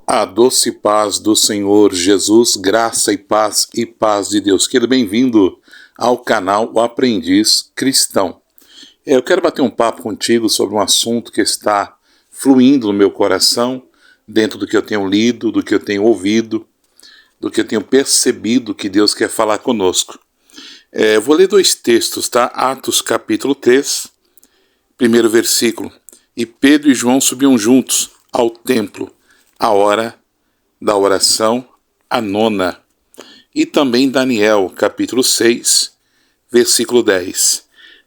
A doce paz do Senhor Jesus, graça e paz de Deus. Querido, bem-vindo ao canal O Aprendiz Cristão. Eu quero bater um papo contigo sobre um assunto que está fluindo no meu coração, dentro do que eu tenho lido, do que eu tenho ouvido, do que eu tenho percebido que Deus quer falar conosco. Eu vou ler dois textos, tá? Atos capítulo 3, primeiro versículo. E Pedro e João subiam juntos ao templo, a hora da oração, a nona. E também Daniel, capítulo 6, versículo 10.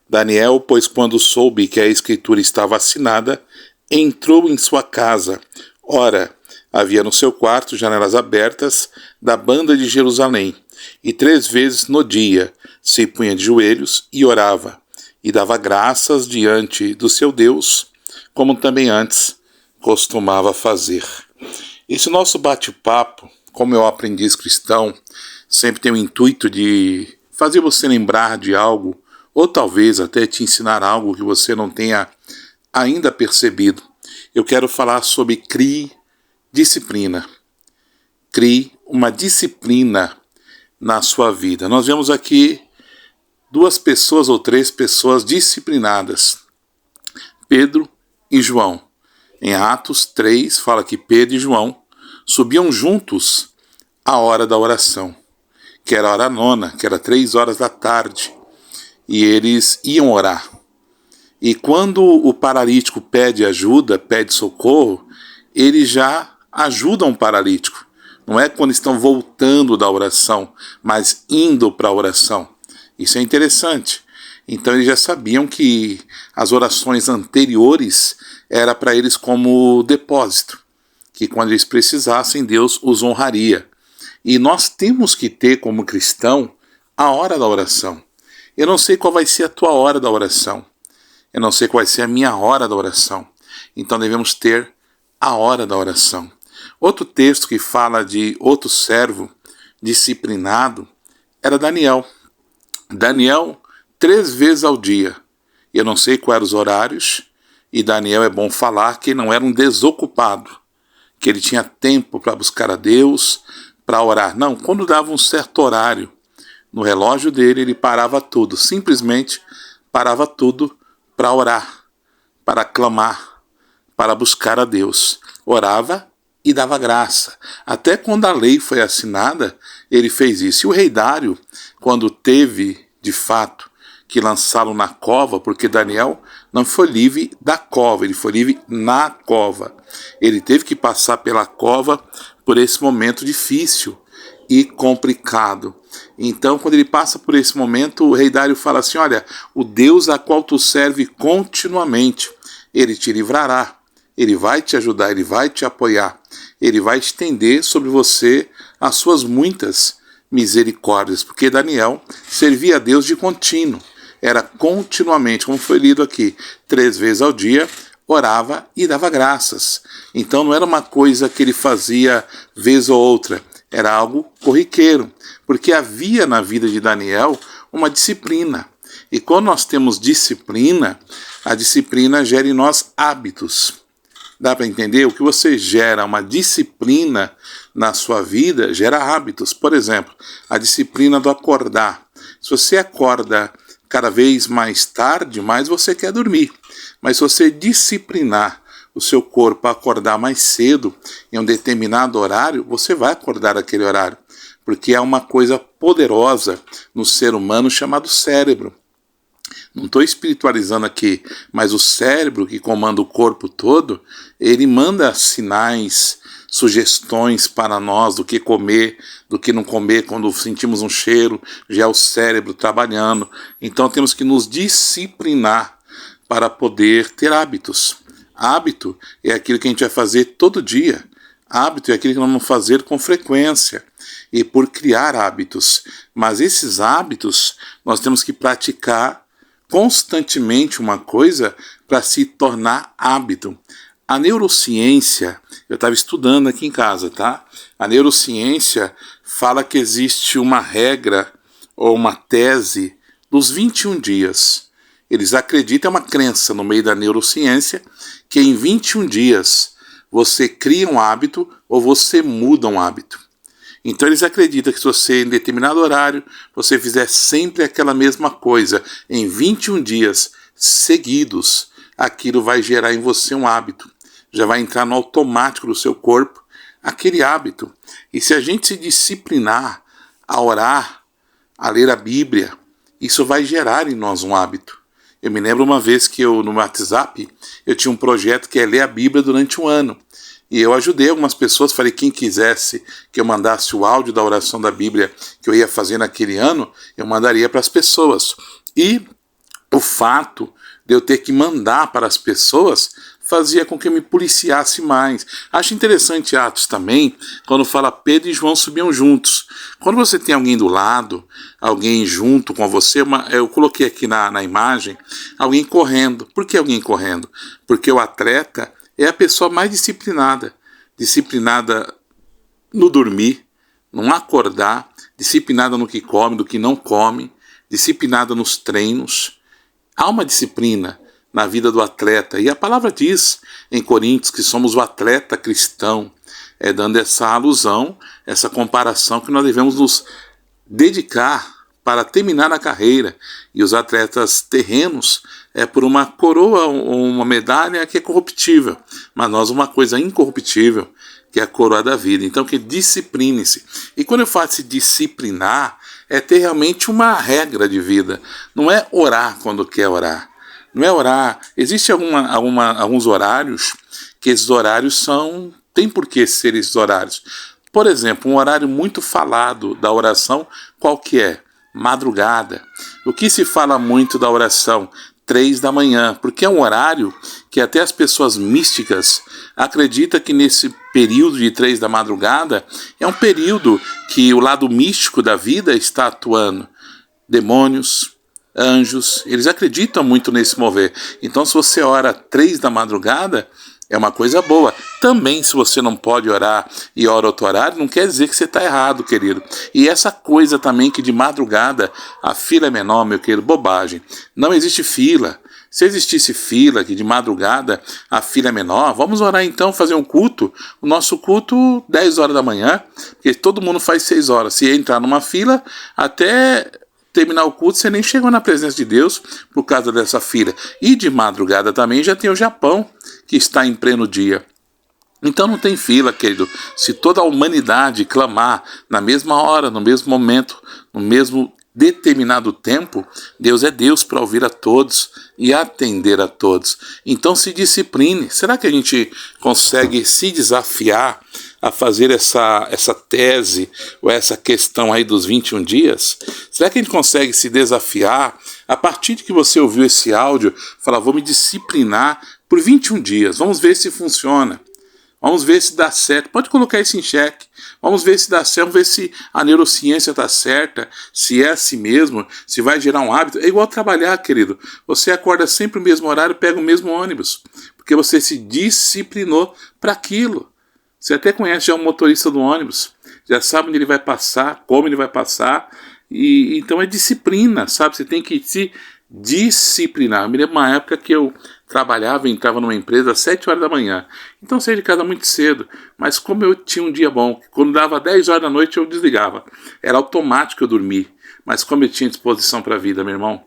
Daniel, pois quando soube que a escritura estava assinada, entrou em sua casa. Ora, havia no seu quarto janelas abertas da banda de Jerusalém, e 3 vezes no dia se punha de joelhos e orava, e dava graças diante do seu Deus, como também antes costumava fazer. Esse nosso bate-papo, como eu aprendiz cristão, sempre tem o intuito de fazer você lembrar de algo, ou talvez até te ensinar algo que você não tenha ainda percebido. Eu quero falar sobre crie disciplina. Crie uma disciplina na sua vida. Nós vemos aqui 2 pessoas ou 3 pessoas disciplinadas. Pedro e João. Em Atos 3, fala que Pedro e João subiam juntos à hora da oração, que era a hora nona, que era 3 horas da tarde, e eles iam orar. E quando o paralítico pede ajuda, pede socorro, eles já ajudam o paralítico. Não é quando estão voltando da oração, mas indo para a oração. Isso é interessante. Então eles já sabiam que as orações anteriores era para eles como depósito, que quando eles precisassem, Deus os honraria. E nós temos que ter como cristão a hora da oração. Eu não sei qual vai ser a tua hora da oração. Eu não sei qual vai ser a minha hora da oração. Então devemos ter a hora da oração. Outro texto que fala de outro servo disciplinado era Daniel. Daniel, 3 vezes ao dia. Eu não sei quais eram os horários, e Daniel é bom falar que não era um desocupado, que ele tinha tempo para buscar a Deus, para orar. Não, quando dava um certo horário no relógio dele, ele parava tudo, simplesmente parava tudo para orar, para clamar, para buscar a Deus. Orava e dava graça. Até quando a lei foi assinada, ele fez isso. E o rei Dário, quando teve, de fato, que lançá-lo na cova, porque Daniel não foi livre da cova, ele foi livre na cova. Ele teve que passar pela cova por esse momento difícil e complicado. Então, quando ele passa por esse momento, o rei Dário fala assim: olha, o Deus a qual tu serve continuamente, ele te livrará, ele vai te ajudar, ele vai te apoiar, ele vai estender sobre você as suas muitas misericórdias, porque Daniel servia a Deus de contínuo. Era continuamente, como foi lido aqui, 3 vezes ao dia, orava e dava graças. Então não era uma coisa que ele fazia vez ou outra, era algo corriqueiro, porque havia na vida de Daniel uma disciplina. E quando nós temos disciplina, a disciplina gera em nós hábitos. Dá para entender? O que você gera, uma disciplina na sua vida, gera hábitos. Por exemplo, a disciplina do acordar. Se você acorda cada vez mais tarde, mais você quer dormir. Mas se você disciplinar o seu corpo a acordar mais cedo, em um determinado horário, você vai acordar aquele horário. Porque é uma coisa poderosa no ser humano chamado cérebro. Não estou espiritualizando aqui, mas o cérebro que comanda o corpo todo, ele manda sinais, sugestões para nós do que comer, do que não comer. Quando sentimos um cheiro, já é o cérebro trabalhando. Então temos que nos disciplinar para poder ter hábitos. Hábito é aquilo que a gente vai fazer todo dia. Hábito é aquilo que nós vamos fazer com frequência e por criar hábitos. Mas esses hábitos nós temos que praticar constantemente uma coisa para se tornar hábito. A neurociência, eu estava estudando aqui em casa, tá? A neurociência fala que existe uma regra ou uma tese dos 21 dias. Eles acreditam, é uma crença no meio da neurociência, que em 21 dias você cria um hábito ou você muda um hábito. Então eles acreditam que se você, em determinado horário, você fizer sempre aquela mesma coisa, em 21 dias seguidos, aquilo vai gerar em você um hábito. Já vai entrar no automático do seu corpo aquele hábito. E se a gente se disciplinar a orar, a ler a Bíblia, isso vai gerar em nós um hábito. Eu me lembro uma vez que no WhatsApp, eu tinha um projeto que é ler a Bíblia durante um ano. E eu ajudei algumas pessoas, falei, quem quisesse que eu mandasse o áudio da oração da Bíblia que eu ia fazer naquele ano, eu mandaria para as pessoas. E o fato de eu ter que mandar para as pessoas fazia com que eu me policiasse mais. Acho interessante Atos também, quando fala Pedro e João subiam juntos. Quando você tem alguém do lado, alguém junto com você, eu coloquei aqui na imagem, alguém correndo. Por que alguém correndo? Porque o atleta é a pessoa mais disciplinada. Disciplinada no dormir, no acordar, disciplinada no que come, do que não come, disciplinada nos treinos. Há uma disciplina na vida do atleta. E a palavra diz em Coríntios que somos o atleta cristão, dando essa alusão, essa comparação que nós devemos nos dedicar para terminar a carreira. E os atletas terrenos por uma coroa, uma medalha que é corruptível, mas nós uma coisa incorruptível, que é a coroa da vida. Então que discipline-se. E quando eu falo se disciplinar, é ter realmente uma regra de vida. Não é orar quando quer orar. Não é orar. Existem alguns horários que esses horários tem por que ser esses horários. Por exemplo, um horário muito falado da oração, qual que é? Madrugada. O que se fala muito da oração? 3 da manhã, porque é um horário que até as pessoas místicas acreditam que nesse período de 3 da madrugada é um período que o lado místico da vida está atuando. Demônios, anjos, eles acreditam muito nesse mover. Então se você ora 3 da madrugada, é uma coisa boa. Também se você não pode orar e ora outro horário, não quer dizer que você está errado, querido. E essa coisa também que de madrugada a fila é menor, meu querido, bobagem. Não existe fila. Se existisse fila, que de madrugada a fila é menor, vamos orar então, fazer um culto. O nosso culto 10 horas da manhã, porque todo mundo faz 6 horas. Se entrar numa fila, até terminar o culto, você nem chegou na presença de Deus por causa dessa fila. E de madrugada também já tem o Japão, que está em pleno dia. Então não tem fila, querido. Se toda a humanidade clamar na mesma hora, no mesmo momento, no mesmo determinado tempo, Deus é Deus para ouvir a todos e atender a todos. Então se discipline. Será que a gente consegue se desafiar a fazer essa tese ou essa questão aí dos 21 dias? Será que a gente consegue se desafiar a partir de que você ouviu esse áudio, falar, vou me disciplinar por 21 dias, vamos ver se funciona. Vamos ver se dá certo. Pode colocar isso em xeque. Vamos ver se dá certo. Vamos ver se a neurociência está certa. Se é assim mesmo. Se vai gerar um hábito. É igual trabalhar, querido. Você acorda sempre no mesmo horário, pega o mesmo ônibus. Porque você se disciplinou para aquilo. Você até conhece já o motorista do ônibus. Já sabe onde ele vai passar, como ele vai passar. E então é disciplina, sabe? Você tem que se disciplinar. Eu me lembro uma época que eu trabalhava e entrava numa empresa às 7 horas da manhã. Então saía de casa muito cedo. Mas como eu tinha um dia bom, quando dava 10 horas da noite eu desligava. Era automático eu dormir. Mas como eu tinha disposição para a vida, meu irmão,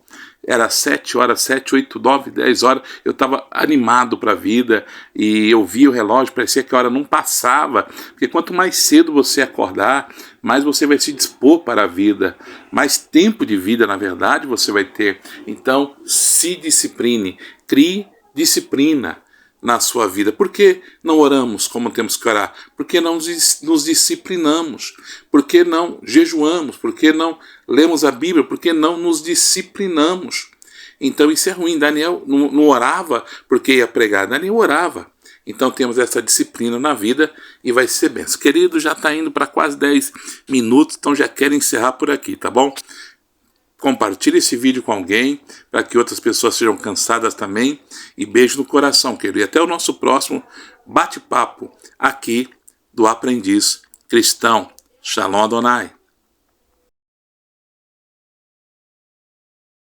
era 7 horas, 7, 8, 9, 10 horas, eu estava animado para a vida e eu via o relógio, parecia que a hora não passava, porque quanto mais cedo você acordar, mais você vai se dispor para a vida, mais tempo de vida, na verdade, você vai ter. Então, se discipline, crie disciplina na sua vida. Por que não oramos como temos que orar? Por que não nos disciplinamos? Por que não jejuamos? Por que não lemos a Bíblia? Por que não nos disciplinamos? Então isso é ruim. Daniel não orava porque ia pregar. Daniel orava. Então temos essa disciplina na vida e vai ser benção. Querido, já está indo para quase 10 minutos, então já quero encerrar por aqui, tá bom? Compartilhe esse vídeo com alguém, para que outras pessoas sejam cansadas também. E beijo no coração, querido. E até o nosso próximo bate-papo aqui do Aprendiz Cristão. Shalom Adonai.